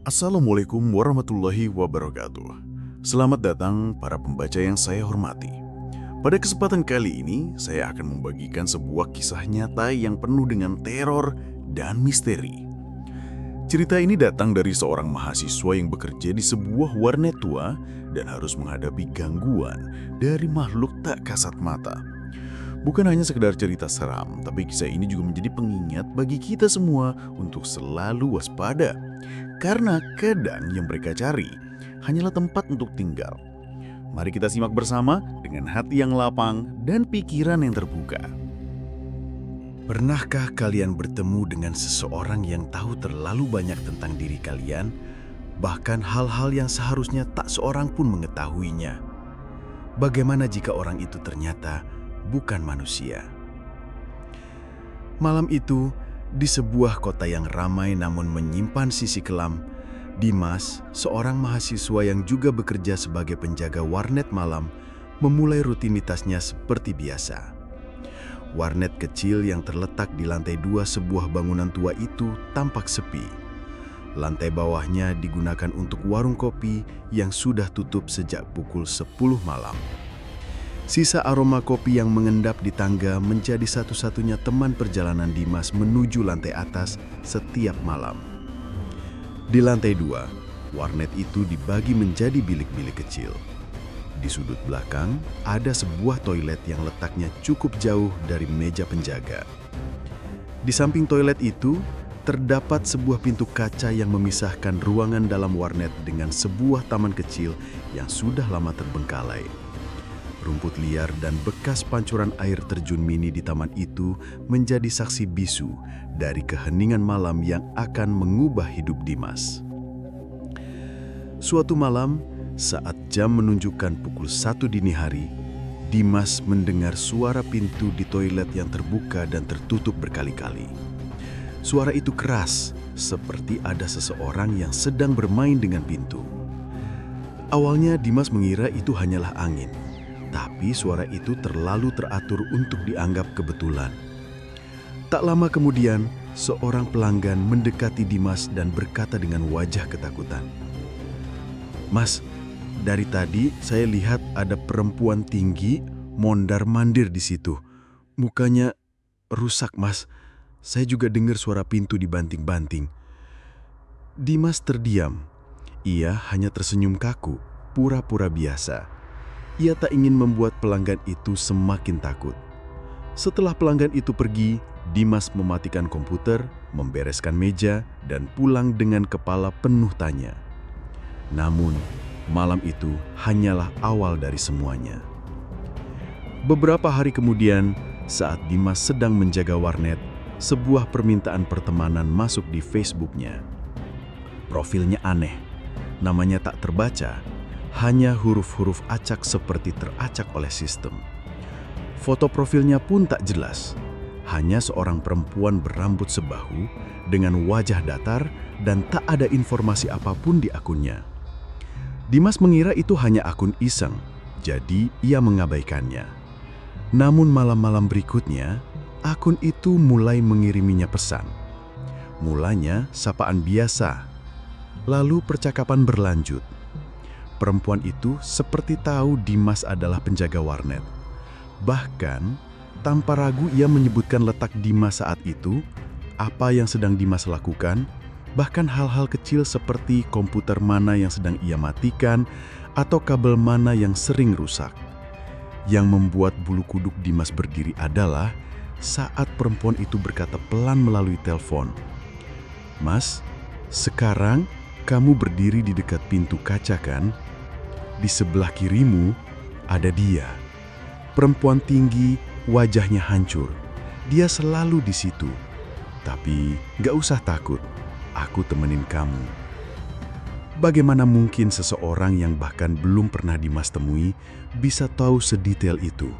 Assalamualaikum warahmatullahi wabarakatuh. Selamat datang para pembaca yang saya hormati. Pada kesempatan kali ini, saya akan membagikan sebuah kisah nyata yang penuh dengan teror dan misteri. Cerita ini datang dari seorang mahasiswa yang bekerja di sebuah warnet tua dan harus menghadapi gangguan dari makhluk tak kasat mata. Bukan hanya sekedar cerita seram, tapi kisah ini juga menjadi pengingat bagi kita semua untuk selalu waspada. Karena kadang yang mereka cari hanyalah tempat untuk tinggal. Mari kita simak bersama dengan hati yang lapang dan pikiran yang terbuka. Pernahkah kalian bertemu dengan seseorang yang tahu terlalu banyak tentang diri kalian, bahkan hal-hal yang seharusnya tak seorang pun mengetahuinya? Bagaimana jika orang itu ternyata bukan manusia? Malam itu, di sebuah kota yang ramai namun menyimpan sisi kelam, Dimas, seorang mahasiswa yang juga bekerja sebagai penjaga warnet malam, memulai rutinitasnya seperti biasa. Warnet kecil yang terletak di lantai 2 sebuah bangunan tua itu tampak sepi. Lantai bawahnya digunakan untuk warung kopi yang sudah tutup sejak pukul 10 malam. Sisa aroma kopi yang mengendap di tangga menjadi satu-satunya teman perjalanan Dimas menuju lantai atas setiap malam. Di lantai 2, warnet itu dibagi menjadi bilik-bilik kecil. Di sudut belakang, ada sebuah toilet yang letaknya cukup jauh dari meja penjaga. Di samping toilet itu, terdapat sebuah pintu kaca yang memisahkan ruangan dalam warnet dengan sebuah taman kecil yang sudah lama terbengkalai. Rumput liar dan bekas pancuran air terjun mini di taman itu menjadi saksi bisu dari keheningan malam yang akan mengubah hidup Dimas. Suatu malam, saat jam menunjukkan pukul 1 dini hari, Dimas mendengar suara pintu di toilet yang terbuka dan tertutup berkali-kali. Suara itu keras, seperti ada seseorang yang sedang bermain dengan pintu. Awalnya Dimas mengira itu hanyalah angin. Tapi suara itu terlalu teratur untuk dianggap kebetulan. Tak lama kemudian, seorang pelanggan mendekati Dimas dan berkata dengan wajah ketakutan, "Mas, dari tadi saya lihat ada perempuan tinggi mondar-mandir di situ. Mukanya rusak, Mas. Saya juga dengar suara pintu dibanting-banting." Dimas terdiam. Ia hanya tersenyum kaku, pura-pura biasa. Ia tak ingin membuat pelanggan itu semakin takut. Setelah pelanggan itu pergi, Dimas mematikan komputer, membereskan meja, dan pulang dengan kepala penuh tanya. Namun, malam itu hanyalah awal dari semuanya. Beberapa hari kemudian, saat Dimas sedang menjaga warnet, sebuah permintaan pertemanan masuk di Facebook-nya. Profilnya aneh, namanya tak terbaca, hanya huruf-huruf acak seperti teracak oleh sistem. Foto profilnya pun tak jelas, hanya seorang perempuan berambut sebahu dengan wajah datar dan tak ada informasi apapun di akunnya. Dimas mengira itu hanya akun iseng, jadi ia mengabaikannya. Namun malam-malam berikutnya, akun itu mulai mengiriminya pesan. Mulanya sapaan biasa, lalu percakapan berlanjut. Perempuan itu seperti tahu Dimas adalah penjaga warnet. Bahkan, tanpa ragu ia menyebutkan letak Dimas saat itu, apa yang sedang Dimas lakukan, bahkan hal-hal kecil seperti komputer mana yang sedang ia matikan atau kabel mana yang sering rusak. Yang membuat bulu kuduk Dimas berdiri adalah saat perempuan itu berkata pelan melalui telepon, "Mas, sekarang kamu berdiri di dekat pintu kaca kan? Di sebelah kirimu ada dia. Perempuan tinggi, wajahnya hancur. Dia selalu di situ. Tapi gak usah takut, aku temenin kamu." Bagaimana mungkin seseorang yang bahkan belum pernah Dimas temui bisa tahu sedetail itu?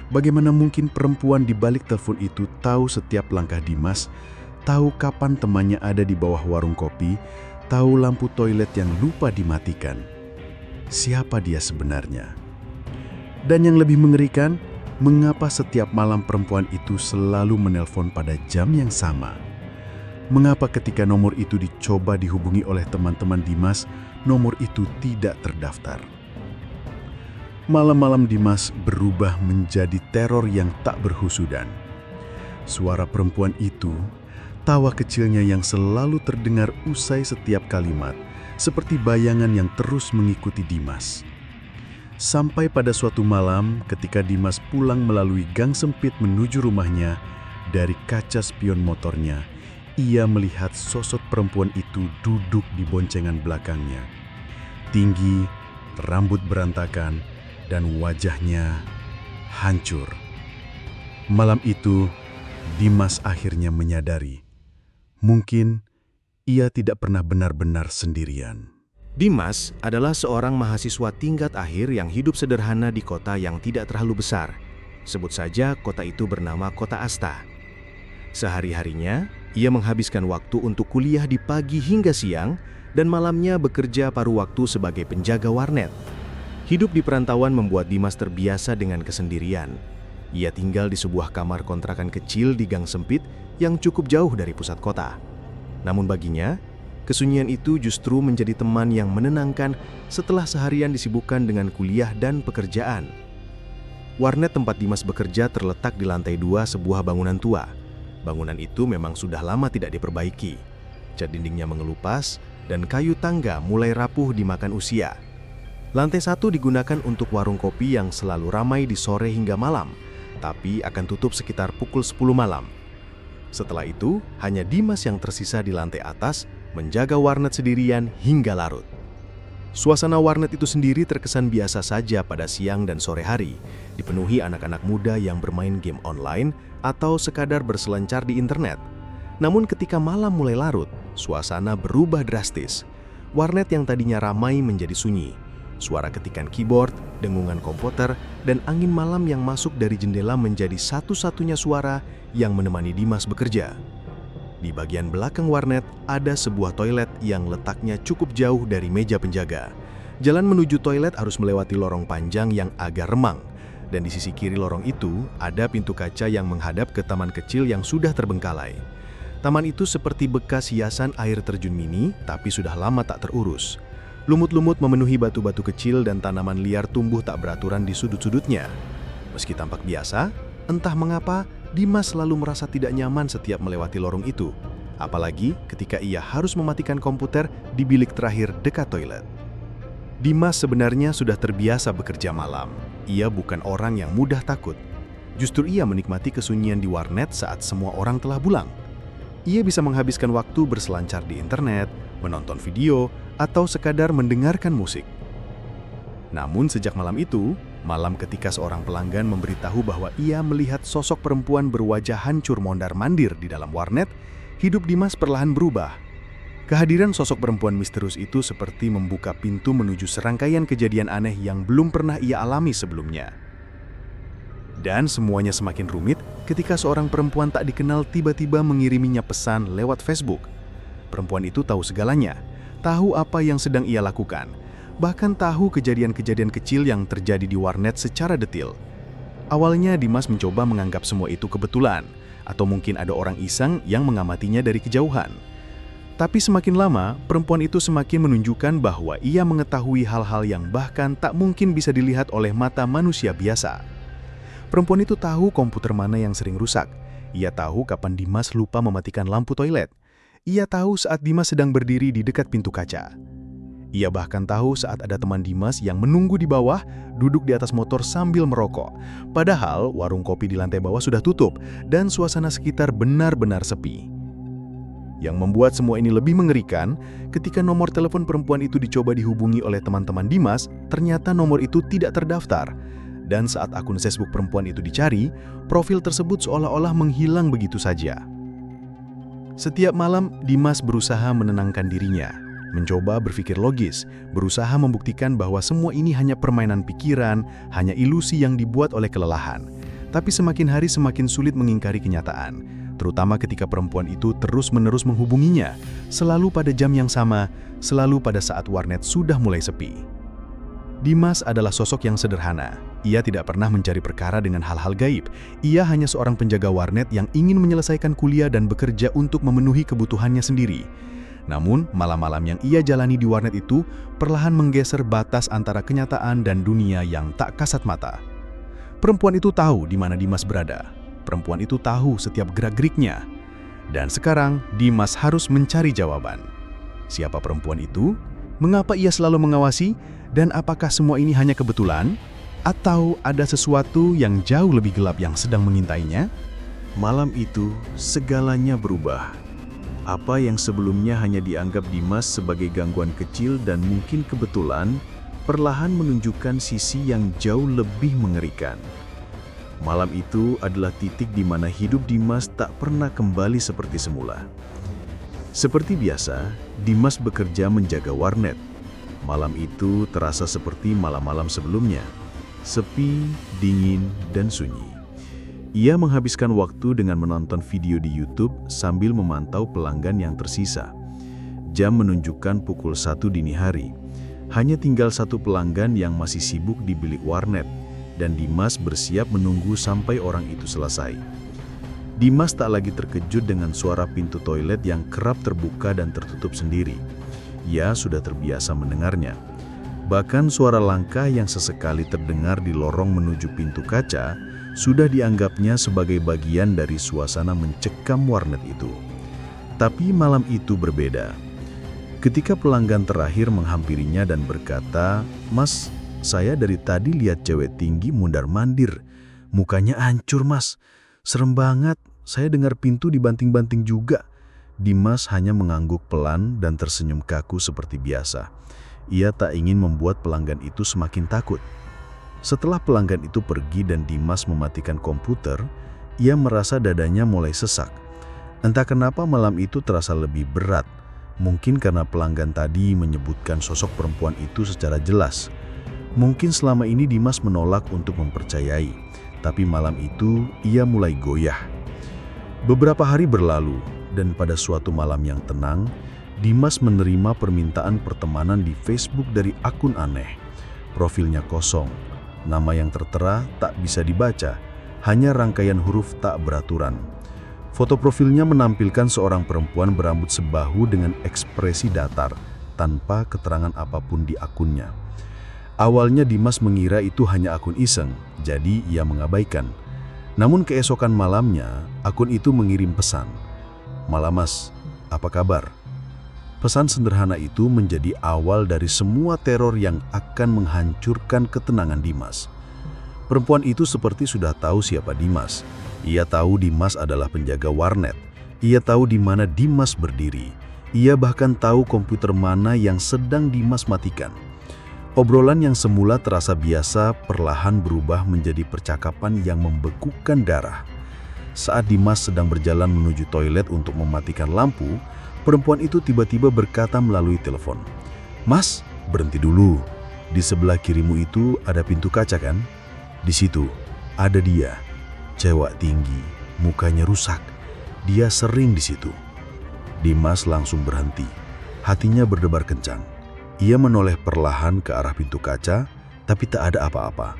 Bagaimana mungkin perempuan di balik telepon itu tahu setiap langkah Dimas, tahu kapan temannya ada di bawah warung kopi, tahu lampu toilet yang lupa dimatikan? Siapa dia sebenarnya? Dan yang lebih mengerikan, mengapa setiap malam perempuan itu selalu menelpon pada jam yang sama? Mengapa ketika nomor itu dicoba dihubungi oleh teman-teman Dimas, nomor itu tidak terdaftar? Malam-malam Dimas berubah menjadi teror yang tak berhusudan. Suara perempuan itu, tawa kecilnya yang selalu terdengar usai setiap kalimat, seperti bayangan yang terus mengikuti Dimas. Sampai pada suatu malam ketika Dimas pulang melalui gang sempit menuju rumahnya, dari kaca spion motornya, ia melihat sosok perempuan itu duduk di boncengan belakangnya. Tinggi, rambut berantakan, dan wajahnya hancur. Malam itu, Dimas akhirnya menyadari, mungkin ia tidak pernah benar-benar sendirian. Dimas adalah seorang mahasiswa tingkat akhir yang hidup sederhana di kota yang tidak terlalu besar. Sebut saja kota itu bernama Kota Asta. Sehari-harinya, ia menghabiskan waktu untuk kuliah di pagi hingga siang dan malamnya bekerja paruh waktu sebagai penjaga warnet. Hidup di perantauan membuat Dimas terbiasa dengan kesendirian. Ia tinggal di sebuah kamar kontrakan kecil di gang sempit yang cukup jauh dari pusat kota. Namun baginya, kesunyian itu justru menjadi teman yang menenangkan setelah seharian disibukkan dengan kuliah dan pekerjaan. Warnet tempat Dimas bekerja terletak di lantai 2 sebuah bangunan tua. Bangunan itu memang sudah lama tidak diperbaiki. Cat dindingnya mengelupas dan kayu tangga mulai rapuh dimakan usia. Lantai 1 digunakan untuk warung kopi yang selalu ramai di sore hingga malam, tapi akan tutup sekitar pukul 10 malam. Setelah itu, hanya Dimas yang tersisa di lantai atas menjaga warnet sendirian hingga larut. Suasana warnet itu sendiri terkesan biasa saja pada siang dan sore hari, dipenuhi anak-anak muda yang bermain game online atau sekadar berselancar di internet. Namun ketika malam mulai larut, suasana berubah drastis. Warnet yang tadinya ramai menjadi sunyi. Suara ketikan keyboard, dengungan komputer, dan angin malam yang masuk dari jendela menjadi satu-satunya suara yang menemani Dimas bekerja. Di bagian belakang warnet ada sebuah toilet yang letaknya cukup jauh dari meja penjaga. Jalan menuju toilet harus melewati lorong panjang yang agak remang. Dan di sisi kiri lorong itu ada pintu kaca yang menghadap ke taman kecil yang sudah terbengkalai. Taman itu seperti bekas hiasan air terjun mini, tapi sudah lama tak terurus. Lumut-lumut memenuhi batu-batu kecil dan tanaman liar tumbuh tak beraturan di sudut-sudutnya. Meski tampak biasa, entah mengapa Dimas selalu merasa tidak nyaman setiap melewati lorong itu, apalagi ketika ia harus mematikan komputer di bilik terakhir dekat toilet. Dimas sebenarnya sudah terbiasa bekerja malam. Ia bukan orang yang mudah takut. Justru ia menikmati kesunyian di warnet saat semua orang telah pulang. Ia bisa menghabiskan waktu berselancar di internet, menonton video, atau sekadar mendengarkan musik. Namun sejak malam itu, malam ketika seorang pelanggan memberitahu bahwa ia melihat sosok perempuan berwajah hancur mondar-mandir di dalam warnet, hidup Dimas perlahan berubah. Kehadiran sosok perempuan misterius itu seperti membuka pintu menuju serangkaian kejadian aneh yang belum pernah ia alami sebelumnya. Dan semuanya semakin rumit ketika seorang perempuan tak dikenal tiba-tiba mengiriminya pesan lewat Facebook. Perempuan itu tahu segalanya, tahu apa yang sedang ia lakukan, bahkan tahu kejadian-kejadian kecil yang terjadi di warnet secara detail. Awalnya Dimas mencoba menganggap semua itu kebetulan, atau mungkin ada orang iseng yang mengamatinya dari kejauhan. Tapi semakin lama, perempuan itu semakin menunjukkan bahwa ia mengetahui hal-hal yang bahkan tak mungkin bisa dilihat oleh mata manusia biasa. Perempuan itu tahu komputer mana yang sering rusak. Ia tahu kapan Dimas lupa mematikan lampu toilet. Ia tahu saat Dimas sedang berdiri di dekat pintu kaca. Ia bahkan tahu saat ada teman Dimas yang menunggu di bawah, duduk di atas motor sambil merokok. Padahal warung kopi di lantai bawah sudah tutup dan suasana sekitar benar-benar sepi. Yang membuat semua ini lebih mengerikan, ketika nomor telepon perempuan itu dicoba dihubungi oleh teman-teman Dimas, ternyata nomor itu tidak terdaftar. Dan saat akun Facebook perempuan itu dicari, profil tersebut seolah-olah menghilang begitu saja. Setiap malam, Dimas berusaha menenangkan dirinya, mencoba berpikir logis, berusaha membuktikan bahwa semua ini hanya permainan pikiran, hanya ilusi yang dibuat oleh kelelahan. Tapi semakin hari semakin sulit mengingkari kenyataan, terutama ketika perempuan itu terus-menerus menghubunginya, selalu pada jam yang sama, selalu pada saat warnet sudah mulai sepi. Dimas adalah sosok yang sederhana, ia tidak pernah mencari perkara dengan hal-hal gaib. Ia hanya seorang penjaga warnet yang ingin menyelesaikan kuliah dan bekerja untuk memenuhi kebutuhannya sendiri. Namun, malam-malam yang ia jalani di warnet itu perlahan menggeser batas antara kenyataan dan dunia yang tak kasat mata. Perempuan itu tahu di mana Dimas berada. Perempuan itu tahu setiap gerak-geriknya. Dan sekarang, Dimas harus mencari jawaban. Siapa perempuan itu? Mengapa ia selalu mengawasi? Dan apakah semua ini hanya kebetulan? Atau ada sesuatu yang jauh lebih gelap yang sedang mengintainya? Malam itu, segalanya berubah. Apa yang sebelumnya hanya dianggap Dimas sebagai gangguan kecil dan mungkin kebetulan, perlahan menunjukkan sisi yang jauh lebih mengerikan. Malam itu adalah titik di mana hidup Dimas tak pernah kembali seperti semula. Seperti biasa, Dimas bekerja menjaga warnet. Malam itu terasa seperti malam-malam sebelumnya. Sepi, dingin, dan sunyi. Ia menghabiskan waktu dengan menonton video di YouTube sambil memantau pelanggan yang tersisa. Jam menunjukkan pukul 1 dini hari. Hanya tinggal satu pelanggan yang masih sibuk di bilik warnet, dan Dimas bersiap menunggu sampai orang itu selesai. Dimas tak lagi terkejut dengan suara pintu toilet yang kerap terbuka dan tertutup sendiri. Ia sudah terbiasa mendengarnya. Bahkan suara langkah yang sesekali terdengar di lorong menuju pintu kaca sudah dianggapnya sebagai bagian dari suasana mencekam warnet itu. Tapi malam itu berbeda. Ketika pelanggan terakhir menghampirinya dan berkata, "Mas, saya dari tadi lihat cewek tinggi mundar-mandir. Mukanya hancur, Mas. Serem banget, saya dengar pintu dibanting-banting juga." Dimas hanya mengangguk pelan dan tersenyum kaku seperti biasa. Ia tak ingin membuat pelanggan itu semakin takut. Setelah pelanggan itu pergi dan Dimas mematikan komputer, ia merasa dadanya mulai sesak. Entah kenapa malam itu terasa lebih berat. Mungkin karena pelanggan tadi menyebutkan sosok perempuan itu secara jelas. Mungkin selama ini Dimas menolak untuk mempercayai, tapi malam itu ia mulai goyah. Beberapa hari berlalu, dan pada suatu malam yang tenang, Dimas menerima permintaan pertemanan di Facebook dari akun aneh. Profilnya kosong, nama yang tertera tak bisa dibaca, hanya rangkaian huruf tak beraturan. Foto profilnya menampilkan seorang perempuan berambut sebahu dengan ekspresi datar, tanpa keterangan apapun di akunnya. Awalnya Dimas mengira itu hanya akun iseng, jadi ia mengabaikan. Namun keesokan malamnya, akun itu mengirim pesan. "Malam Mas, apa kabar?" Pesan sederhana itu menjadi awal dari semua teror yang akan menghancurkan ketenangan Dimas. Perempuan itu seperti sudah tahu siapa Dimas. Ia tahu Dimas adalah penjaga warnet. Ia tahu di mana Dimas berdiri. Ia bahkan tahu komputer mana yang sedang Dimas matikan. Obrolan yang semula terasa biasa perlahan berubah menjadi percakapan yang membekukan darah. Saat Dimas sedang berjalan menuju toilet untuk mematikan lampu, perempuan itu tiba-tiba berkata melalui telepon, "Mas, berhenti dulu. Di sebelah kirimu itu ada pintu kaca kan? Di situ ada dia, cewek tinggi, mukanya rusak. Dia sering di situ." Dimas langsung berhenti. Hatinya berdebar kencang. Ia menoleh perlahan ke arah pintu kaca, tapi tak ada apa-apa.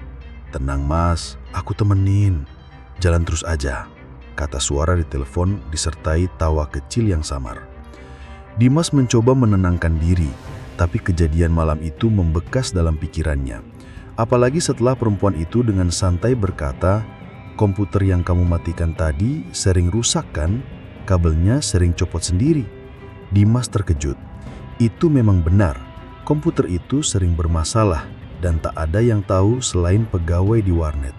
"Tenang Mas, aku temenin. Jalan terus aja," kata suara di telepon disertai tawa kecil yang samar. Dimas mencoba menenangkan diri, tapi kejadian malam itu membekas dalam pikirannya. Apalagi setelah perempuan itu dengan santai berkata, "Komputer yang kamu matikan tadi sering rusak kan? Kabelnya sering copot sendiri." Dimas terkejut. Itu memang benar. Komputer itu sering bermasalah dan tak ada yang tahu selain pegawai di warnet.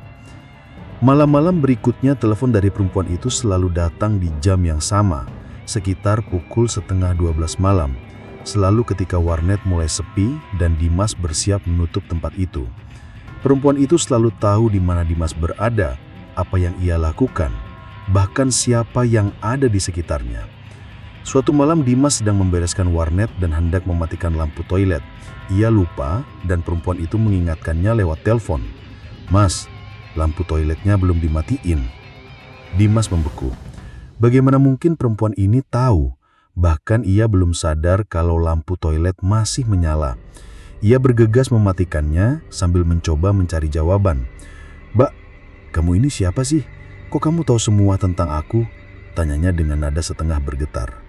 Malam-malam berikutnya telepon dari perempuan itu selalu datang di jam yang sama, sekitar pukul 11:30 malam, selalu ketika warnet mulai sepi dan Dimas bersiap menutup tempat itu. Perempuan itu selalu tahu di mana Dimas berada, apa yang ia lakukan, bahkan siapa yang ada di sekitarnya. Suatu malam Dimas sedang membereskan warnet dan hendak mematikan lampu toilet. Ia lupa dan perempuan itu mengingatkannya lewat telepon. "Mas, lampu toiletnya belum dimatiin." Dimas membeku. Bagaimana mungkin perempuan ini tahu? Bahkan ia belum sadar kalau lampu toilet masih menyala. Ia bergegas mematikannya sambil mencoba mencari jawaban. "Mbak, kamu ini siapa sih? Kok kamu tahu semua tentang aku?" tanyanya dengan nada setengah bergetar.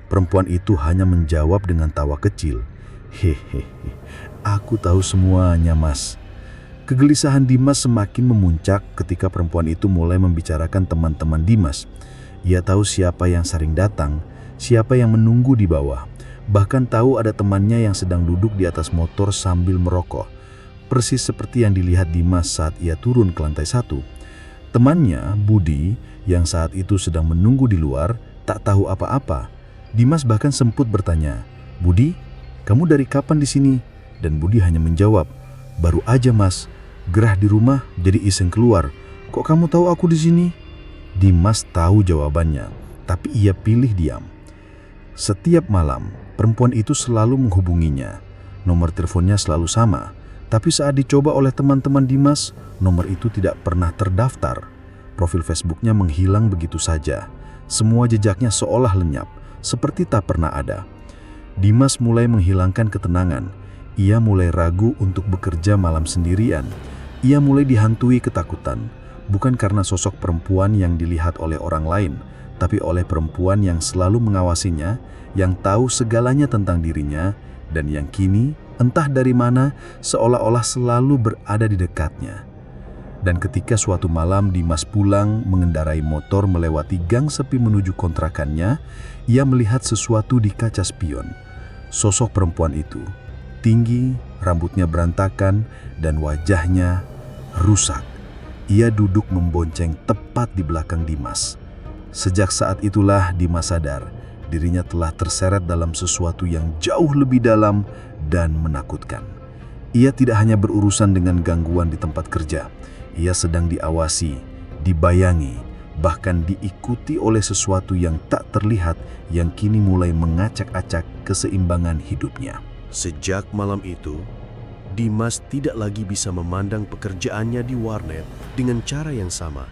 Perempuan itu hanya menjawab dengan tawa kecil. "Hehehe, aku tahu semuanya, Mas." Kegelisahan Dimas semakin memuncak ketika perempuan itu mulai membicarakan teman-teman Dimas. Ia tahu siapa yang sering datang, siapa yang menunggu di bawah. Bahkan tahu ada temannya yang sedang duduk di atas motor sambil merokok. Persis seperti yang dilihat Dimas saat ia turun ke lantai 1. Temannya, Budi, yang saat itu sedang menunggu di luar, tak tahu apa-apa. Dimas bahkan sempat bertanya, "Budi, kamu dari kapan di sini?" Dan Budi hanya menjawab, "Baru aja, Mas. Gerah di rumah, jadi iseng keluar. Kok kamu tahu aku di sini?" Dimas tahu jawabannya, tapi ia pilih diam. Setiap malam, perempuan itu selalu menghubunginya. Nomor teleponnya selalu sama, tapi saat dicoba oleh teman-teman Dimas, nomor itu tidak pernah terdaftar. Profil Facebooknya menghilang begitu saja. Semua jejaknya seolah lenyap, seperti tak pernah ada. Dimas mulai menghilangkan ketenangan. Ia mulai ragu untuk bekerja malam sendirian. Ia mulai dihantui ketakutan, bukan karena sosok perempuan yang dilihat oleh orang lain, tapi oleh perempuan yang selalu mengawasinya, yang tahu segalanya tentang dirinya, dan yang kini, entah dari mana, seolah-olah selalu berada di dekatnya. Dan ketika suatu malam Dimas pulang mengendarai motor melewati gang sepi menuju kontrakannya, ia melihat sesuatu di kaca spion. Sosok perempuan itu, tinggi, rambutnya berantakan, dan wajahnya rusak. Ia duduk membonceng tepat di belakang Dimas. Sejak saat itulah Dimas sadar dirinya telah terseret dalam sesuatu yang jauh lebih dalam dan menakutkan. Ia tidak hanya berurusan dengan gangguan di tempat kerja. Ia sedang diawasi, dibayangi, bahkan diikuti oleh sesuatu yang tak terlihat yang kini mulai mengacak-acak keseimbangan hidupnya. Sejak malam itu, Dimas tidak lagi bisa memandang pekerjaannya di warnet dengan cara yang sama.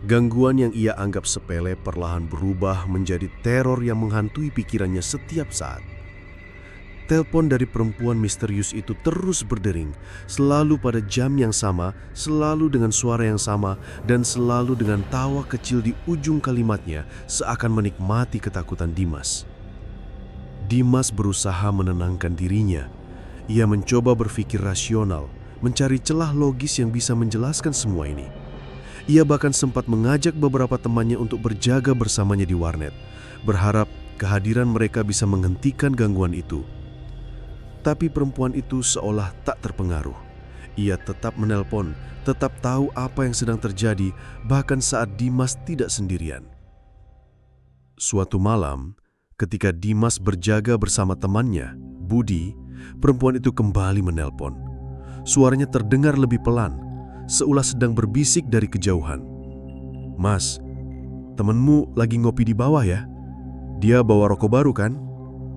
Gangguan yang ia anggap sepele perlahan berubah menjadi teror yang menghantui pikirannya setiap saat. Telepon dari perempuan misterius itu terus berdering, selalu pada jam yang sama, selalu dengan suara yang sama, dan selalu dengan tawa kecil di ujung kalimatnya seakan menikmati ketakutan Dimas. Dimas berusaha menenangkan dirinya. Ia mencoba berpikir rasional, mencari celah logis yang bisa menjelaskan semua ini. Ia bahkan sempat mengajak beberapa temannya untuk berjaga bersamanya di warnet, berharap kehadiran mereka bisa menghentikan gangguan itu. Tapi perempuan itu seolah tak terpengaruh. Ia tetap menelpon, tetap tahu apa yang sedang terjadi, bahkan saat Dimas tidak sendirian. Suatu malam, ketika Dimas berjaga bersama temannya, Budi, perempuan itu kembali menelpon. Suaranya terdengar lebih pelan, seolah sedang berbisik dari kejauhan. "Mas, temenmu lagi ngopi di bawah ya? Dia bawa rokok baru kan?"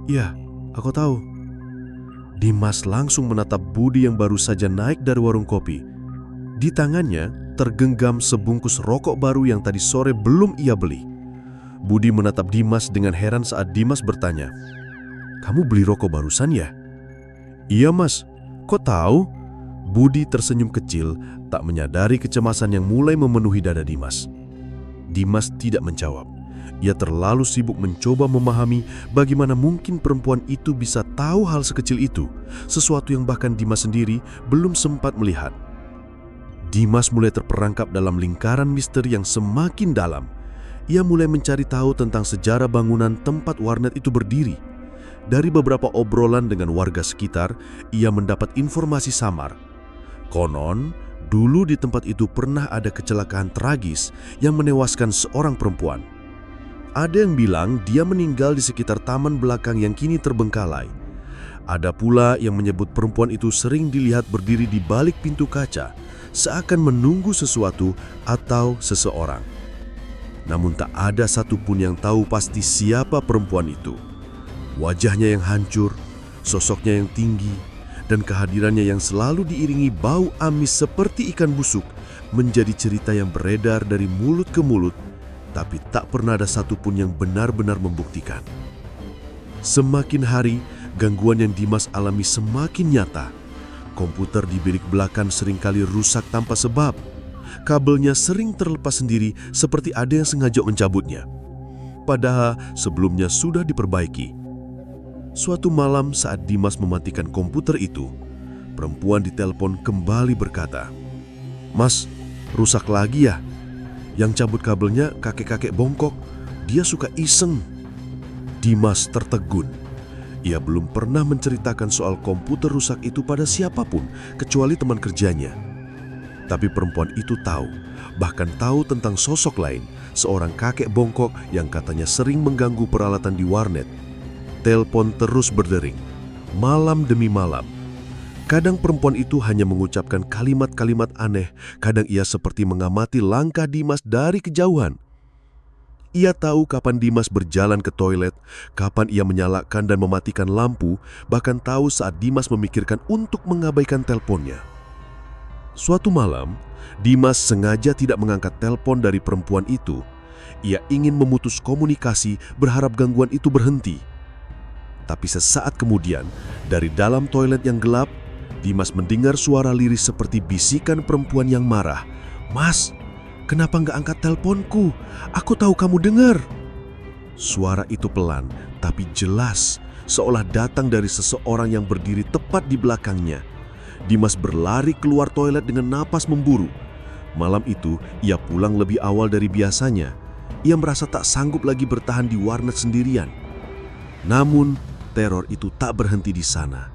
"Iya, aku tahu." Dimas langsung menatap Budi yang baru saja naik dari warung kopi. Di tangannya tergenggam sebungkus rokok baru yang tadi sore belum ia beli. Budi menatap Dimas dengan heran saat Dimas bertanya, "Kamu beli rokok barusan ya?" "Iya mas, kok tahu?" Budi tersenyum kecil, tak menyadari kecemasan yang mulai memenuhi dada Dimas. Dimas tidak menjawab. Ia terlalu sibuk mencoba memahami bagaimana mungkin perempuan itu bisa tahu hal sekecil itu, sesuatu yang bahkan Dimas sendiri belum sempat melihat. Dimas mulai terperangkap dalam lingkaran misteri yang semakin dalam. Ia mulai mencari tahu tentang sejarah bangunan tempat warnet itu berdiri. Dari beberapa obrolan dengan warga sekitar, ia mendapat informasi samar. Konon, dulu di tempat itu pernah ada kecelakaan tragis yang menewaskan seorang perempuan. Ada yang bilang dia meninggal di sekitar taman belakang yang kini terbengkalai. Ada pula yang menyebut perempuan itu sering dilihat berdiri di balik pintu kaca, seakan menunggu sesuatu atau seseorang. Namun tak ada satupun yang tahu pasti siapa perempuan itu. Wajahnya yang hancur, sosoknya yang tinggi, dan kehadirannya yang selalu diiringi bau amis seperti ikan busuk menjadi cerita yang beredar dari mulut ke mulut, tapi tak pernah ada satupun yang benar-benar membuktikan. Semakin hari, Gangguan yang Dimas alami semakin nyata. Komputer di bilik belakang seringkali rusak tanpa sebab. Kabelnya sering terlepas sendiri seperti ada yang sengaja mencabutnya. Padahal sebelumnya sudah diperbaiki. Suatu malam saat Dimas mematikan komputer itu, perempuan di telepon kembali berkata, "Mas, rusak lagi ya? Yang cabut kabelnya kakek-kakek bongkok, dia suka iseng." Dimas tertegun. Ia belum pernah menceritakan soal komputer rusak itu pada siapapun kecuali teman kerjanya. Tapi perempuan itu tahu, bahkan tahu tentang sosok lain, seorang kakek bongkok yang katanya sering mengganggu peralatan di warnet. Telepon terus berdering, malam demi malam. Kadang perempuan itu hanya mengucapkan kalimat-kalimat aneh, kadang ia seperti mengamati langkah Dimas dari kejauhan. Ia tahu kapan Dimas berjalan ke toilet, kapan ia menyalakan dan mematikan lampu, bahkan tahu saat Dimas memikirkan untuk mengabaikan teleponnya. Suatu malam, Dimas sengaja tidak mengangkat telepon dari perempuan itu. Ia ingin memutus komunikasi, berharap gangguan itu berhenti. Tapi sesaat kemudian, dari dalam toilet yang gelap, Dimas mendengar suara lirih seperti bisikan perempuan yang marah. "Mas, kenapa nggak angkat teleponku? Aku tahu kamu dengar." Suara itu pelan, tapi jelas, seolah datang dari seseorang yang berdiri tepat di belakangnya. Dimas berlari keluar toilet dengan napas memburu. Malam itu, ia pulang lebih awal dari biasanya. Ia merasa tak sanggup lagi bertahan di warnet sendirian. Namun, teror itu tak berhenti di sana.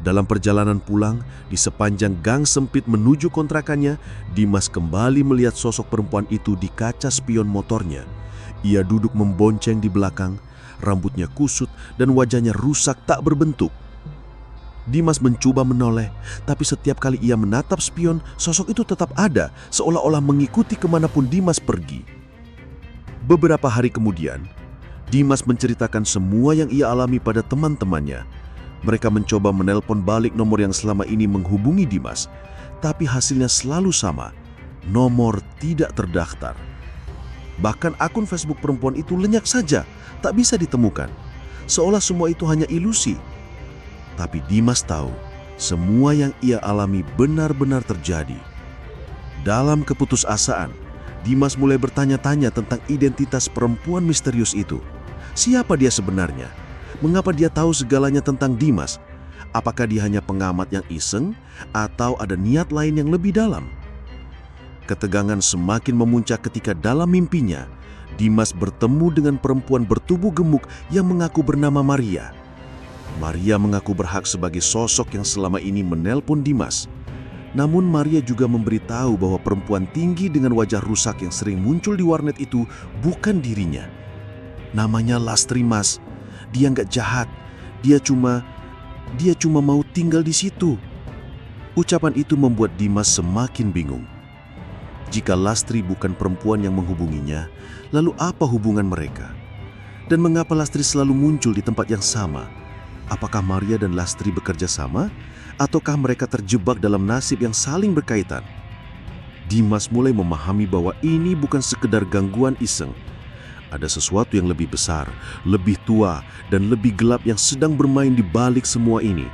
Dalam perjalanan pulang, di sepanjang gang sempit menuju kontrakannya, Dimas kembali melihat sosok perempuan itu di kaca spion motornya. Ia duduk membonceng di belakang, rambutnya kusut dan wajahnya rusak tak berbentuk. Dimas mencoba menoleh, tapi setiap kali ia menatap spion, sosok itu tetap ada, seolah-olah mengikuti kemanapun Dimas pergi. Beberapa hari kemudian, Dimas menceritakan semua yang ia alami pada teman-temannya. Mereka mencoba menelpon balik nomor yang selama ini menghubungi Dimas, tapi hasilnya selalu sama, nomor tidak terdaftar. Bahkan akun Facebook perempuan itu lenyap saja, tak bisa ditemukan, seolah semua itu hanya ilusi. Tapi Dimas tahu, semua yang ia alami benar-benar terjadi. Dalam keputusasaan, Dimas mulai bertanya-tanya tentang identitas perempuan misterius itu. Siapa dia sebenarnya? Mengapa dia tahu segalanya tentang Dimas? Apakah dia hanya pengamat yang iseng atau ada niat lain yang lebih dalam? Ketegangan semakin memuncak ketika dalam mimpinya, Dimas bertemu dengan perempuan bertubuh gemuk yang mengaku bernama Maria. Maria mengaku berhak sebagai sosok yang selama ini menelpon Dimas. Namun Maria juga memberitahu bahwa perempuan tinggi dengan wajah rusak yang sering muncul di warnet itu bukan dirinya. Namanya Lastri, Mas. Dia nggak jahat, dia cuma mau tinggal di situ. Ucapan itu membuat Dimas semakin bingung. Jika Lastri bukan perempuan yang menghubunginya, lalu apa hubungan mereka? Dan mengapa Lastri selalu muncul di tempat yang sama? Apakah Maria dan Lastri bekerja sama? Ataukah mereka terjebak dalam nasib yang saling berkaitan? Dimas mulai memahami bahwa ini bukan sekedar gangguan iseng. Ada sesuatu yang lebih besar, lebih tua, dan lebih gelap yang sedang bermain di balik semua ini.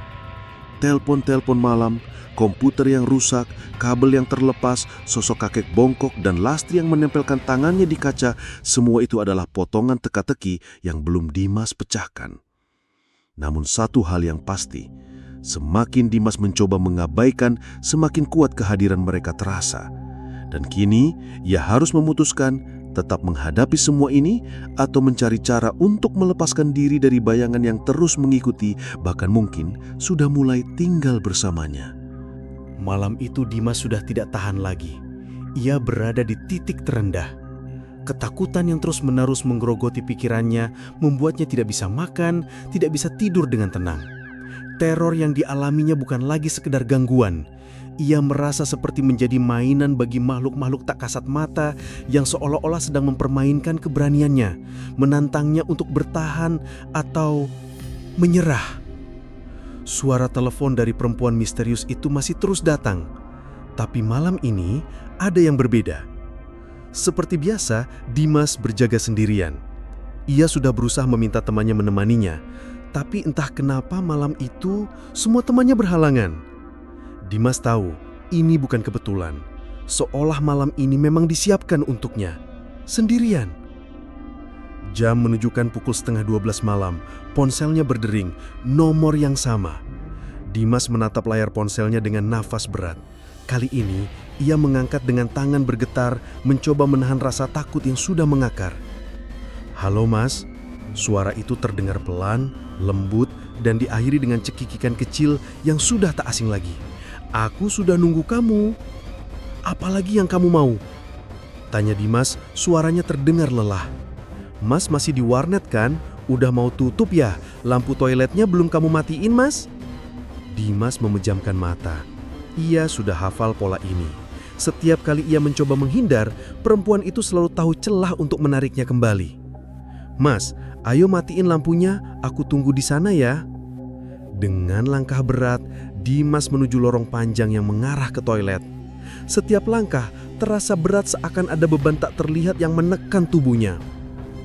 Telepon-telepon malam, komputer yang rusak, kabel yang terlepas, sosok kakek bongkok, dan Lastri yang menempelkan tangannya di kaca, semua itu adalah potongan teka-teki yang belum Dimas pecahkan. Namun satu hal yang pasti, semakin Dimas mencoba mengabaikan, semakin kuat kehadiran mereka terasa. Dan kini, ia harus memutuskan tetap menghadapi semua ini atau mencari cara untuk melepaskan diri dari bayangan yang terus mengikuti, bahkan mungkin sudah mulai tinggal bersamanya. Malam itu Dimas sudah tidak tahan lagi. Ia berada di titik terendah. Ketakutan yang terus-menerus menggerogoti pikirannya membuatnya tidak bisa makan, tidak bisa tidur dengan tenang. Teror yang dialaminya bukan lagi sekedar gangguan. Ia merasa seperti menjadi mainan bagi makhluk-makhluk tak kasat mata yang seolah-olah sedang mempermainkan keberaniannya, menantangnya untuk bertahan atau menyerah. Suara telepon dari perempuan misterius itu masih terus datang. Tapi malam ini ada yang berbeda. Seperti biasa, Dimas berjaga sendirian. Ia sudah berusaha meminta temannya menemaninya, Tapi entah kenapa malam itu semua temannya berhalangan. Dimas tahu ini bukan kebetulan. Seolah malam ini memang disiapkan untuknya. Sendirian. Jam menunjukkan pukul 11:30 malam. Ponselnya berdering, nomor yang sama. Dimas menatap layar ponselnya dengan nafas berat. Kali ini, ia mengangkat dengan tangan bergetar, mencoba menahan rasa takut yang sudah mengakar. "Halo Mas." Suara itu terdengar pelan, lembut, dan diakhiri dengan cekikikan kecil yang sudah tak asing lagi. "Aku sudah nunggu kamu. Apalagi yang kamu mau?" Tanya Dimas, suaranya terdengar lelah. "Mas masih di warnet kan? Udah mau tutup ya? Lampu toiletnya belum kamu matiin, Mas?" Dimas memejamkan mata. Ia sudah hafal pola ini. Setiap kali ia mencoba menghindar, perempuan itu selalu tahu celah untuk menariknya kembali. "Mas, ayo matiin lampunya, aku tunggu di sana ya." Dengan langkah berat, Dimas menuju lorong panjang yang mengarah ke toilet. Setiap langkah terasa berat, seakan ada beban tak terlihat yang menekan tubuhnya.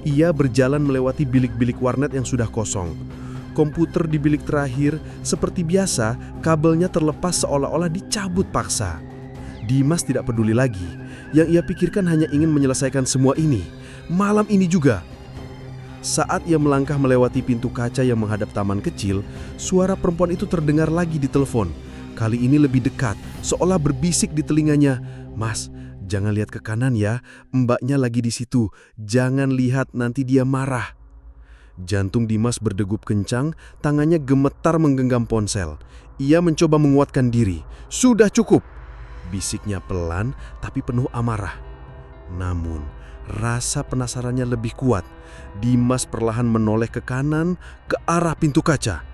Ia berjalan melewati bilik-bilik warnet yang sudah kosong. Komputer di bilik terakhir, seperti biasa, kabelnya terlepas seolah-olah dicabut paksa. Dimas tidak peduli lagi. Yang ia pikirkan hanya ingin menyelesaikan semua ini. Malam ini juga. Saat ia melangkah melewati pintu kaca yang menghadap taman kecil, suara perempuan itu terdengar lagi di telepon. Kali ini lebih dekat, seolah berbisik di telinganya. "Mas, jangan lihat ke kanan ya, mbaknya lagi di situ. Jangan lihat, nanti dia marah." Jantung Dimas berdegup kencang, tangannya gemetar menggenggam ponsel. Ia mencoba menguatkan diri. "Sudah cukup," bisiknya pelan tapi penuh amarah. Namun, rasa penasarannya lebih kuat. Dimas perlahan menoleh ke kanan, ke arah pintu kaca.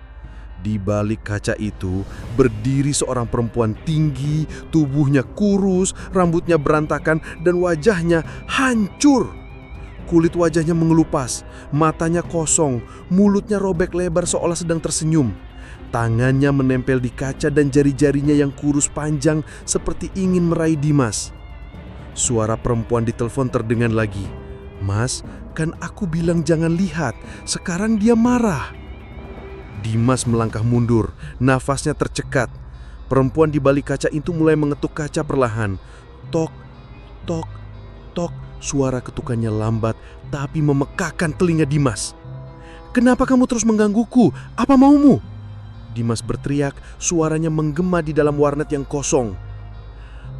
Di balik kaca itu berdiri seorang perempuan tinggi, tubuhnya kurus, rambutnya berantakan, dan wajahnya hancur. Kulit wajahnya mengelupas, matanya kosong, mulutnya robek lebar seolah sedang tersenyum. Tangannya menempel di kaca dan jari-jarinya yang kurus panjang seperti ingin meraih Dimas. Suara perempuan di telepon terdengar lagi. "Mas, kan aku bilang jangan lihat, sekarang dia marah." Dimas melangkah mundur, nafasnya tercekat. Perempuan di balik kaca itu mulai mengetuk kaca perlahan. Tok, tok, tok. Suara ketukannya lambat tapi memekakkan telinga Dimas. "Kenapa kamu terus menggangguku? Apa maumu?" Dimas berteriak, suaranya menggema di dalam warnet yang kosong.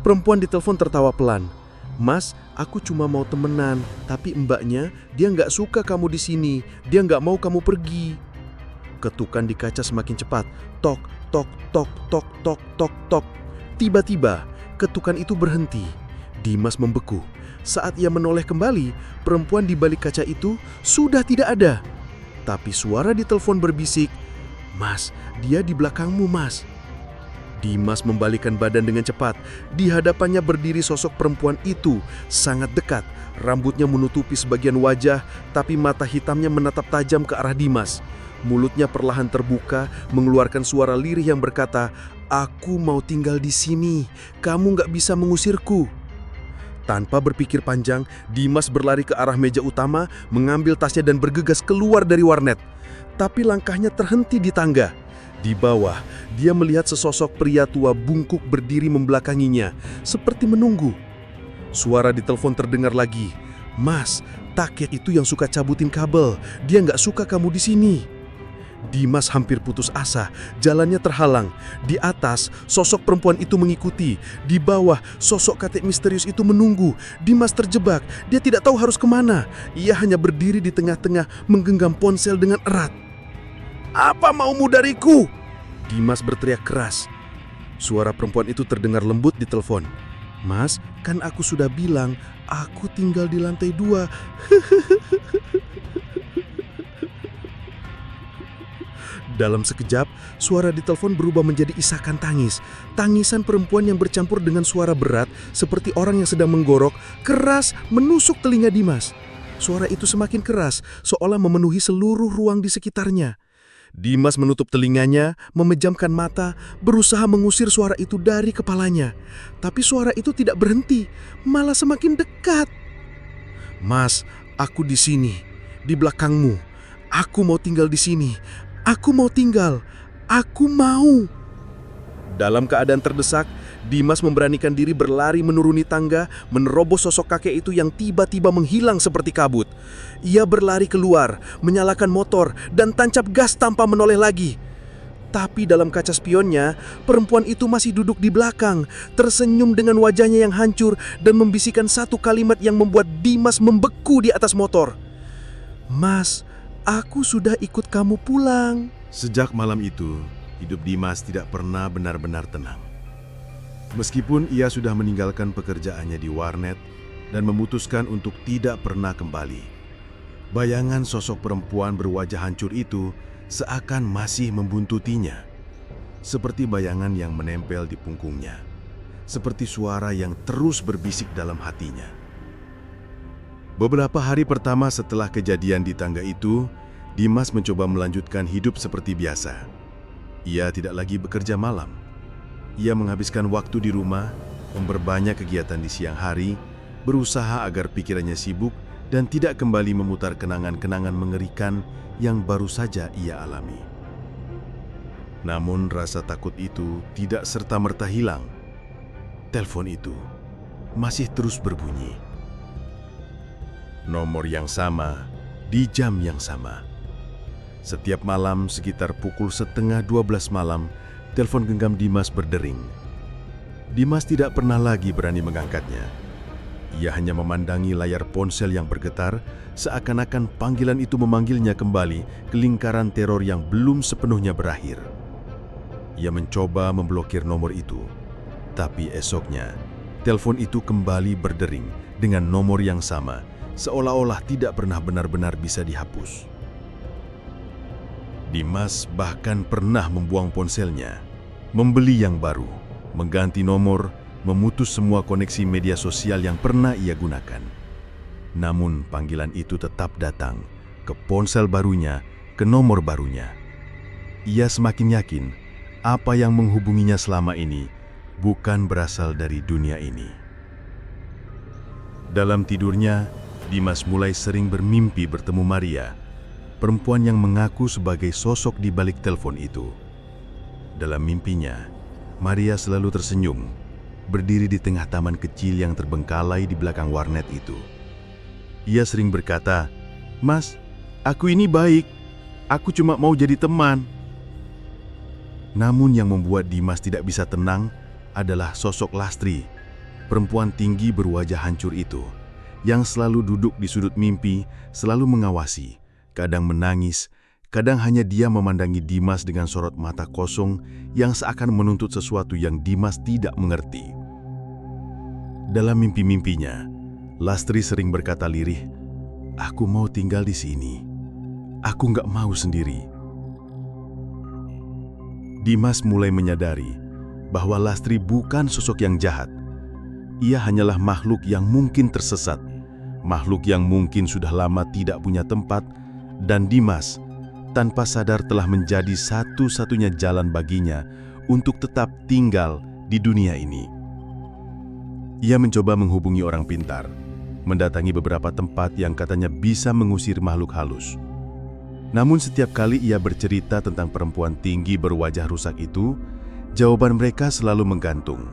Perempuan di telepon tertawa pelan. "Mas, aku cuma mau temenan, tapi mbaknya, dia nggak suka kamu di sini. Dia nggak mau kamu pergi." Ketukan di kaca semakin cepat. Tok, tok, tok, tok, tok, tok, tok. Tiba-tiba, ketukan itu berhenti. Dimas membeku. Saat ia menoleh kembali, perempuan di balik kaca itu sudah tidak ada. Tapi suara di telepon berbisik, "Mas, dia di belakangmu, Mas." Dimas membalikkan badan dengan cepat. Di hadapannya berdiri sosok perempuan itu, sangat dekat. Rambutnya menutupi sebagian wajah, tapi mata hitamnya menatap tajam ke arah Dimas. Mulutnya perlahan terbuka, mengeluarkan suara lirih yang berkata, "Aku mau tinggal di sini, kamu nggak bisa mengusirku." Tanpa berpikir panjang, Dimas berlari ke arah meja utama, mengambil tasnya dan bergegas keluar dari warnet. Tapi langkahnya terhenti di tangga. Di bawah, dia melihat sesosok pria tua bungkuk berdiri membelakanginya, seperti menunggu. Suara di telepon terdengar lagi. "Mas, Taket itu yang suka cabutin kabel. Dia nggak suka kamu di sini." Dimas hampir putus asa, jalannya terhalang. Di atas, sosok perempuan itu mengikuti. Di bawah, sosok kakek misterius itu menunggu. Dimas terjebak, dia tidak tahu harus kemana. Ia hanya berdiri di tengah-tengah, menggenggam ponsel dengan erat. "Apa maumu dariku?" Dimas berteriak keras. Suara perempuan itu terdengar lembut di telepon. "Mas, kan aku sudah bilang, aku tinggal di lantai 2. Dalam sekejap, suara di telepon berubah menjadi isakan tangis. Tangisan perempuan yang bercampur dengan suara berat, seperti orang yang sedang menggorok, keras menusuk telinga Dimas. Suara itu semakin keras, seolah memenuhi seluruh ruang di sekitarnya. Dimas menutup telinganya, memejamkan mata, berusaha mengusir suara itu dari kepalanya. Tapi suara itu tidak berhenti, malah semakin dekat. "Mas, aku di sini, di belakangmu. Aku mau tinggal di sini. Aku mau tinggal. Aku mau. Dalam keadaan terdesak, Dimas memberanikan diri berlari menuruni tangga, menerobos sosok kakek itu yang tiba-tiba menghilang seperti kabut. Ia berlari keluar, menyalakan motor, dan tancap gas tanpa menoleh lagi. Tapi dalam kaca spionnya, perempuan itu masih duduk di belakang, tersenyum dengan wajahnya yang hancur dan membisikkan satu kalimat yang membuat Dimas membeku di atas motor. "Mas, aku sudah ikut kamu pulang." Sejak malam itu, hidup Dimas tidak pernah benar-benar tenang. Meskipun ia sudah meninggalkan pekerjaannya di warnet dan memutuskan untuk tidak pernah kembali, bayangan sosok perempuan berwajah hancur itu seakan masih membuntutinya. Seperti bayangan yang menempel di punggungnya, seperti suara yang terus berbisik dalam hatinya. Beberapa hari pertama setelah kejadian di tangga itu, Dimas mencoba melanjutkan hidup seperti biasa. Ia tidak lagi bekerja malam. Ia menghabiskan waktu di rumah, memperbanyak kegiatan di siang hari, berusaha agar pikirannya sibuk dan tidak kembali memutar kenangan-kenangan mengerikan yang baru saja ia alami. Namun rasa takut itu tidak serta-merta hilang. Telepon itu masih terus berbunyi. Nomor yang sama, di jam yang sama. Setiap malam sekitar pukul 11:30 malam, telepon genggam Dimas berdering. Dimas tidak pernah lagi berani mengangkatnya. Ia hanya memandangi layar ponsel yang bergetar, seakan-akan panggilan itu memanggilnya kembali ke lingkaran teror yang belum sepenuhnya berakhir. Ia mencoba memblokir nomor itu, tapi esoknya, telepon itu kembali berdering dengan nomor yang sama, seolah-olah tidak pernah benar-benar bisa dihapus. Dimas bahkan pernah membuang ponselnya, membeli yang baru, mengganti nomor, memutus semua koneksi media sosial yang pernah ia gunakan. Namun panggilan itu tetap datang ke ponsel barunya, ke nomor barunya. Ia semakin yakin apa yang menghubunginya selama ini bukan berasal dari dunia ini. Dalam tidurnya, Dimas mulai sering bermimpi bertemu Maria, perempuan yang mengaku sebagai sosok di balik telepon itu. Dalam mimpinya, Maria selalu tersenyum, berdiri di tengah taman kecil yang terbengkalai di belakang warnet itu. Ia sering berkata, "Mas, aku ini baik. Aku cuma mau jadi teman." Namun yang membuat Dimas tidak bisa tenang adalah sosok Lastri, perempuan tinggi berwajah hancur itu, yang selalu duduk di sudut mimpi, selalu mengawasi, kadang menangis, kadang hanya dia memandangi Dimas dengan sorot mata kosong yang seakan menuntut sesuatu yang Dimas tidak mengerti. Dalam mimpi-mimpinya, Lastri sering berkata lirih, "Aku mau tinggal di sini. Aku nggak mau sendiri." Dimas mulai menyadari bahwa Lastri bukan sosok yang jahat. Ia hanyalah makhluk yang mungkin tersesat, makhluk yang mungkin sudah lama tidak punya tempat, dan Dimas tanpa sadar telah menjadi satu-satunya jalan baginya untuk tetap tinggal di dunia ini. Ia mencoba menghubungi orang pintar, mendatangi beberapa tempat yang katanya bisa mengusir makhluk halus. Namun setiap kali ia bercerita tentang perempuan tinggi berwajah rusak itu, jawaban mereka selalu menggantung,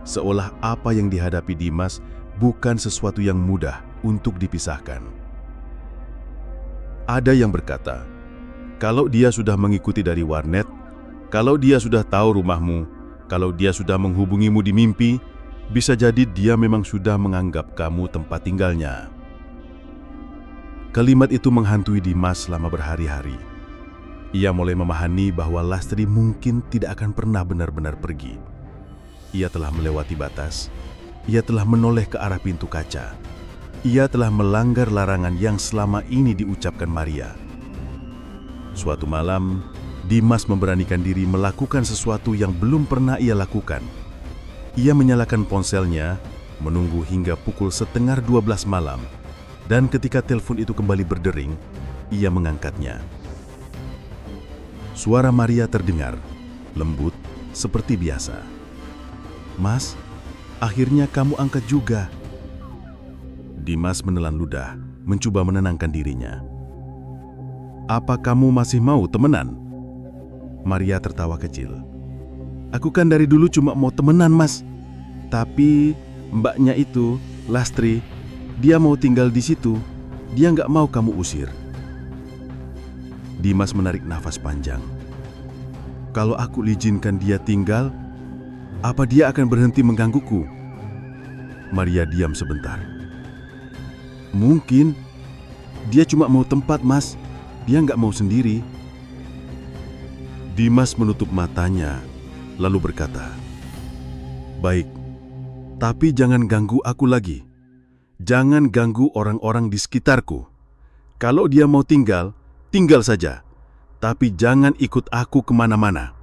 seolah apa yang dihadapi Dimas bukan sesuatu yang mudah untuk dipisahkan. Ada yang berkata, kalau dia sudah mengikuti dari warnet, kalau dia sudah tahu rumahmu, kalau dia sudah menghubungimu di mimpi, bisa jadi dia memang sudah menganggap kamu tempat tinggalnya. Kalimat itu menghantui Dimas selama berhari-hari. Ia mulai memahami bahwa Lastri mungkin tidak akan pernah benar-benar pergi. Ia telah melewati batas. Ia telah menoleh ke arah pintu kaca. Ia telah melanggar larangan yang selama ini diucapkan Maria. Suatu malam, Dimas memberanikan diri melakukan sesuatu yang belum pernah ia lakukan. Ia menyalakan ponselnya, menunggu hingga pukul 11:30 malam, dan ketika telepon itu kembali berdering, ia mengangkatnya. Suara Maria terdengar, lembut seperti biasa. "Mas, akhirnya kamu angkat juga." Dimas menelan ludah, mencoba menenangkan dirinya. "Apa kamu masih mau temenan?" Maria tertawa kecil. Aku kan dari dulu cuma mau temenan, Mas. Tapi mbaknya itu, Lastri, dia mau tinggal di situ. Dia nggak mau kamu usir. Dimas menarik nafas panjang. Kalau aku izinkan dia tinggal, apa dia akan berhenti menggangguku? Maria diam sebentar. Mungkin dia cuma mau tempat, Mas. Dia nggak mau sendiri. Dimas menutup matanya, lalu berkata, "Baik, tapi jangan ganggu aku lagi. Jangan ganggu orang-orang di sekitarku. Kalau dia mau tinggal, tinggal saja. Tapi jangan ikut aku kemana-mana."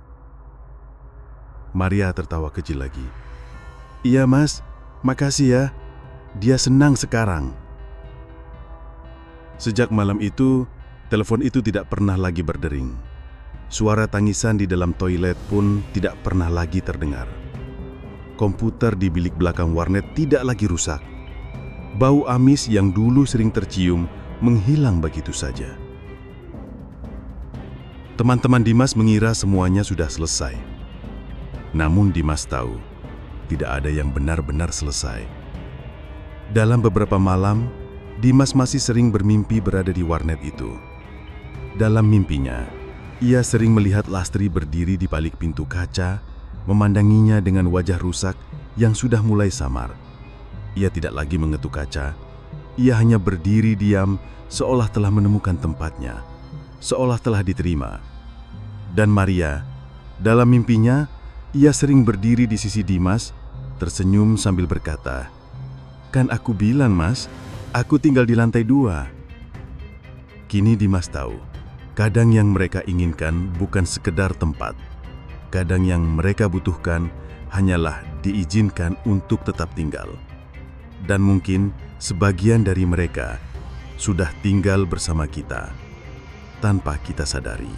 Maria tertawa kecil lagi. "Iya, Mas. Makasih ya. Dia senang sekarang." Sejak malam itu, telepon itu tidak pernah lagi berdering. Suara tangisan di dalam toilet pun tidak pernah lagi terdengar. Komputer di bilik belakang warnet tidak lagi rusak. Bau amis yang dulu sering tercium menghilang begitu saja. Teman-teman Dimas mengira semuanya sudah selesai. Namun Dimas tahu, tidak ada yang benar-benar selesai. Dalam beberapa malam, Dimas masih sering bermimpi berada di warnet itu. Dalam mimpinya, ia sering melihat Lastri berdiri di balik pintu kaca, memandanginya dengan wajah rusak yang sudah mulai samar. Ia tidak lagi mengetuk kaca, ia hanya berdiri diam seolah telah menemukan tempatnya, seolah telah diterima. Dan Maria, dalam mimpinya, ia sering berdiri di sisi Dimas, tersenyum sambil berkata, "Kan aku bilang, Mas, aku tinggal di lantai 2. Kini Dimas tahu, kadang yang mereka inginkan bukan sekedar tempat. Kadang yang mereka butuhkan hanyalah diizinkan untuk tetap tinggal. Dan mungkin sebagian dari mereka sudah tinggal bersama kita tanpa kita sadari."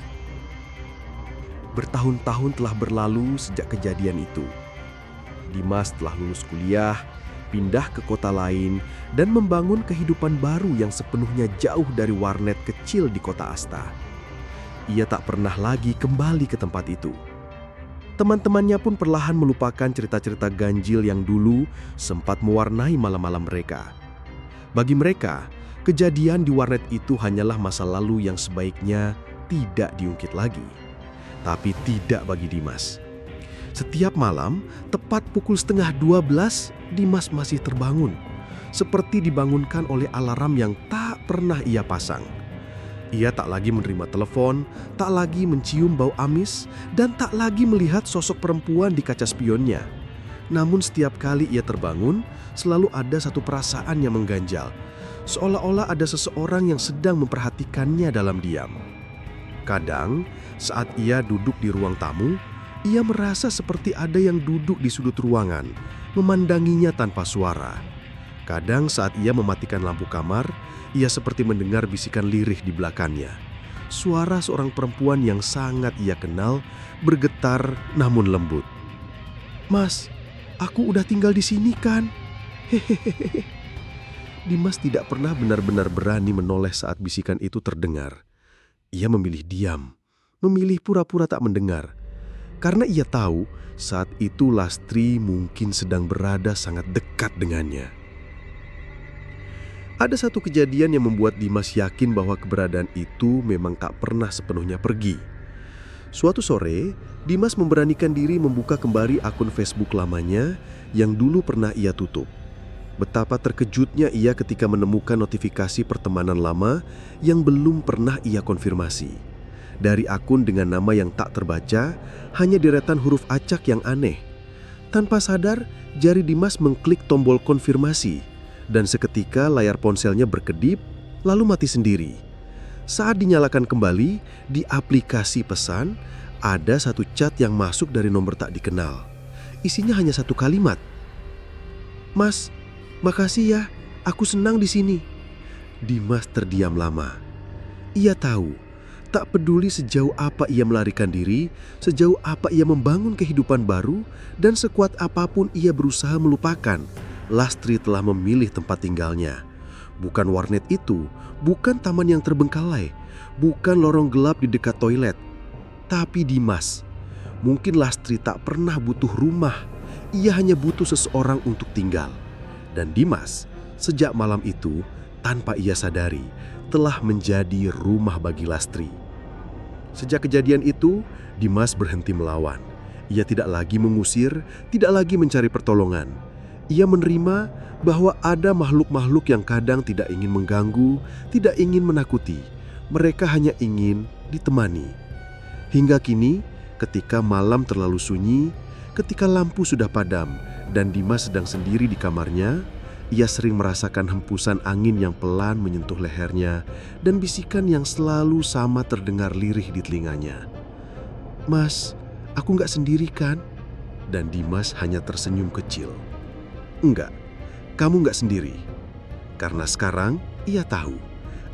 Bertahun-tahun telah berlalu sejak kejadian itu. Dimas telah lulus kuliah, pindah ke kota lain, dan membangun kehidupan baru yang sepenuhnya jauh dari warnet kecil di kota Asta. Ia tak pernah lagi kembali ke tempat itu. Teman-temannya pun perlahan melupakan cerita-cerita ganjil yang dulu sempat mewarnai malam-malam mereka. Bagi mereka, kejadian di warnet itu hanyalah masa lalu yang sebaiknya tidak diungkit lagi. Tapi tidak bagi Dimas. Setiap malam, tepat pukul 11:30, Dimas masih terbangun. Seperti dibangunkan oleh alarm yang tak pernah ia pasang. Ia tak lagi menerima telepon, tak lagi mencium bau amis, dan tak lagi melihat sosok perempuan di kaca spionnya. Namun setiap kali ia terbangun, selalu ada satu perasaan yang mengganjal. Seolah-olah ada seseorang yang sedang memperhatikannya dalam diam. Kadang, saat ia duduk di ruang tamu, ia merasa seperti ada yang duduk di sudut ruangan, memandanginya tanpa suara. Kadang saat ia mematikan lampu kamar, ia seperti mendengar bisikan lirih di belakangnya. Suara seorang perempuan yang sangat ia kenal, bergetar namun lembut. "Mas, aku udah tinggal di sini kan?" Hehehe. Dimas tidak pernah benar-benar berani menoleh saat bisikan itu terdengar. Ia memilih diam, memilih pura-pura tak mendengar. Karena ia tahu saat itu Lastri mungkin sedang berada sangat dekat dengannya. Ada satu kejadian yang membuat Dimas yakin bahwa keberadaan itu memang tak pernah sepenuhnya pergi. Suatu sore, Dimas memberanikan diri membuka kembali akun Facebook lamanya yang dulu pernah ia tutup. Betapa terkejutnya ia ketika menemukan notifikasi pertemanan lama yang belum pernah ia konfirmasi. Dari akun dengan nama yang tak terbaca, hanya deretan huruf acak yang aneh. Tanpa sadar, jari Dimas mengklik tombol konfirmasi, dan seketika layar ponselnya berkedip, lalu mati sendiri. Saat dinyalakan kembali, di aplikasi pesan, ada satu chat yang masuk dari nomor tak dikenal. Isinya hanya satu kalimat. "Mas, makasih ya, aku senang di sini." Dimas terdiam lama. Ia tahu, tak peduli sejauh apa ia melarikan diri, sejauh apa ia membangun kehidupan baru, dan sekuat apapun ia berusaha melupakan, Lastri telah memilih tempat tinggalnya. Bukan warnet itu, bukan taman yang terbengkalai, bukan lorong gelap di dekat toilet. Tapi Dimas, mungkin Lastri tak pernah butuh rumah. Ia hanya butuh seseorang untuk tinggal. Dan Dimas, sejak malam itu, tanpa ia sadari, telah menjadi rumah bagi Lastri. Sejak kejadian itu, Dimas berhenti melawan. Ia tidak lagi mengusir, tidak lagi mencari pertolongan. Ia menerima bahwa ada makhluk-makhluk yang kadang tidak ingin mengganggu, tidak ingin menakuti. Mereka hanya ingin ditemani. Hingga kini, ketika malam terlalu sunyi, ketika lampu sudah padam, dan Dimas sedang sendiri di kamarnya, ia sering merasakan hembusan angin yang pelan menyentuh lehernya dan bisikan yang selalu sama terdengar lirih di telinganya. "Mas, aku nggak sendiri kan?" Dan Dimas hanya tersenyum kecil. "Enggak, kamu nggak sendiri." Karena sekarang ia tahu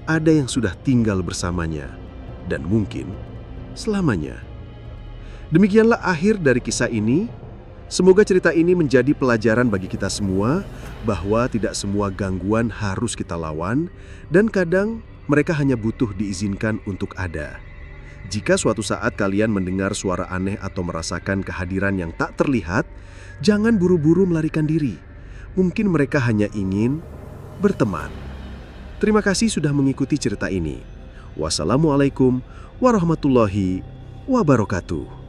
ada yang sudah tinggal bersamanya dan mungkin selamanya. Demikianlah akhir dari kisah ini. Semoga cerita ini menjadi pelajaran bagi kita semua bahwa tidak semua gangguan harus kita lawan dan kadang mereka hanya butuh diizinkan untuk ada. Jika suatu saat kalian mendengar suara aneh atau merasakan kehadiran yang tak terlihat, jangan buru-buru melarikan diri. Mungkin mereka hanya ingin berteman. Terima kasih sudah mengikuti cerita ini. Wassalamualaikum warahmatullahi wabarakatuh.